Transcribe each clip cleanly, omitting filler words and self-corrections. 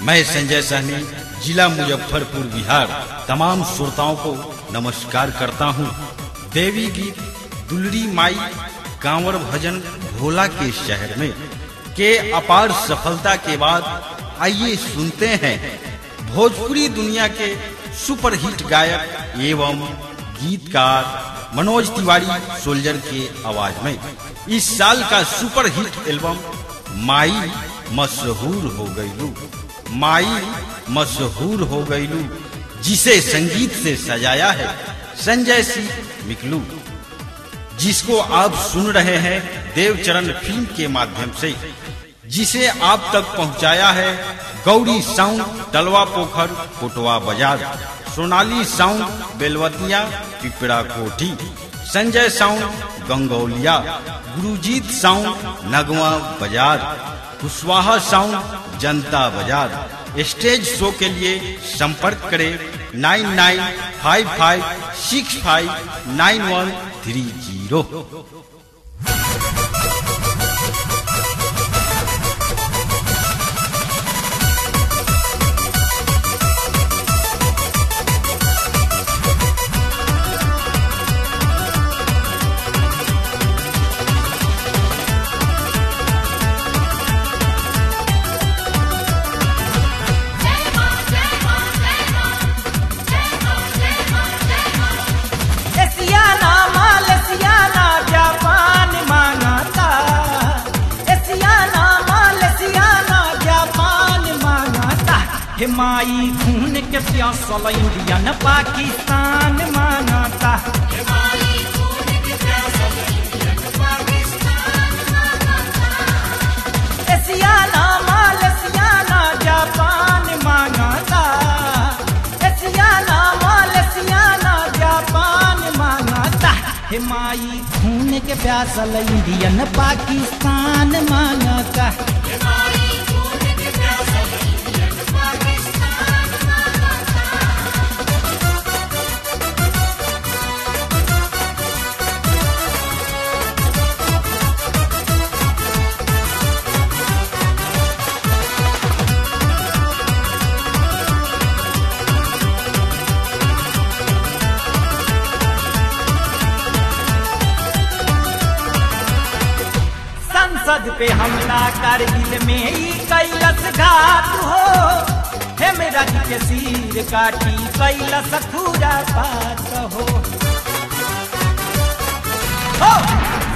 मैं संजय सहनी, जिला मुजफ्फरपुर, बिहार, तमाम श्रोताओं को नमस्कार करता हूँ। देवी गीत दुलरी माई कांवर भजन भोला के शहर में के अपार सफलता के बाद आइए सुनते हैं भोजपुरी दुनिया के सुपरहिट गायक एवं गीतकार मनोज तिवारी सोल्जर के आवाज में इस साल का सुपरहिट एल्बम माई मशहूर हो गईलू, माई मशहूर हो गईलू, जिसे संगीत से सजाया है संजय सिंह मिकलू, जिसको आप सुन रहे हैं देवचरण फिल्म के माध्यम से, जिसे आप तक पहुंचाया है गौरी साउंड तलवा पोखर कोटवा बाजार, Sonali sound Belwatia Pipra Kothi, Sanjay sound गंगौलिया, Gurjeet sound नगवा बाजार, कुशवाहा साउंड जनता बाजार। स्टेज शो के लिए संपर्क करें 9955659130। माई खून के प्यासल इंडियन पाकिस्तान मांगता, एशियाना मालेशियाना जापान मांगता, एशियाना मालेशियाना जापान मांगता। हे माई खून के प्यासल इंडियन पाकिस्तान मांगता। संसद पे हमला कारगिल में ही कैलस घात हो, हेमराज के सिर काटी कैलस पूरा बात हो।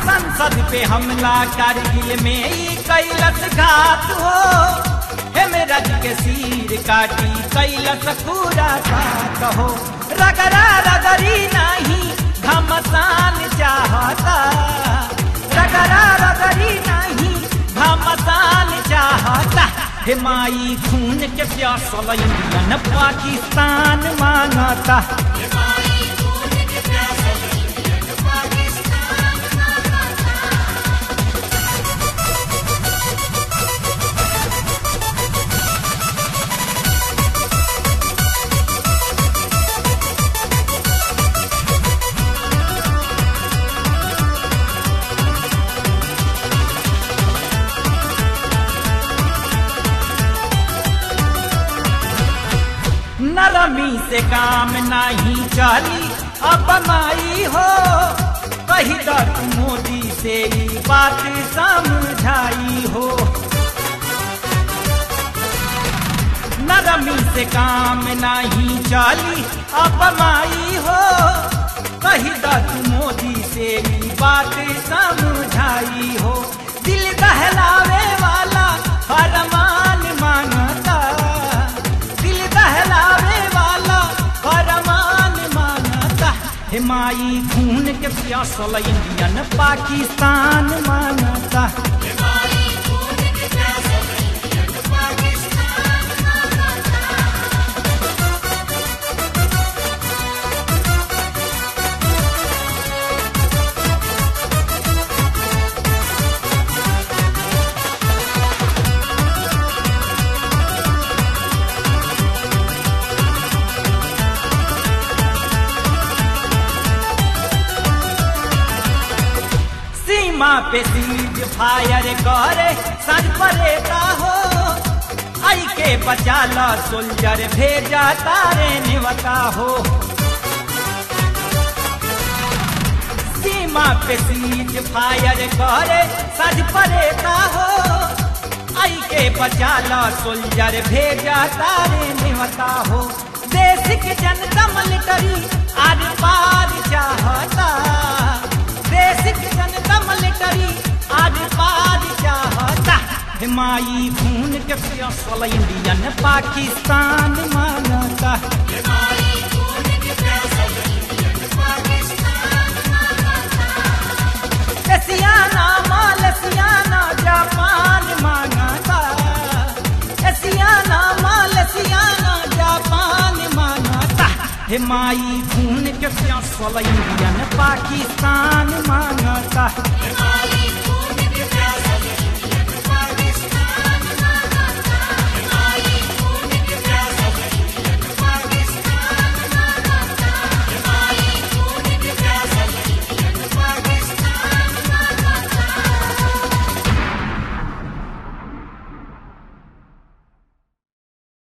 संसद पे हमला कारगिल में ही कैलस घात हो, हेमराज के सिर काटी कैलस पूरा बात हो। रगड़ा रगड़ी नहीं घमसान चाहता, रगड़ा रगड़ी नहीं घमसान चाहता। हे माई खून के प्यासल इंडियन पाकिस्तान मांगता। नरमी से काम नहीं चली अब माई हो, कही दर मोदी से ही बात समझाई हो। नरमी से काम नहीं चली अब माई हो, कही दर मोदी से ही बात समझाई हो। दिल दहलावे वाला फरमान मांगता, हे माई खून के प्यासल इंडियन पाकिस्तान मांगता। सीमा पे सीज फायर करे सज परेता हो, आई के के बचाला सोल्जर भेजा तारे निवता हो। सीमा पे सीज फायर करे सज परे का हो। आई के बचाला सोल्जर भेजा तारे निवता हो। देश की जनता मिलिट्री आर पार चाहता। देश की जनता मिलिट्री आर पार चाहता। हिमाई खून के प्यासल इंडियन पाकिस्तान मांगता। एशियाना मालसियाना जापान मांगता। एशियाना मालसियाना जापान मांगता। हिमाई खून के प्यासल इंडियन पाकिस्तान मांगता।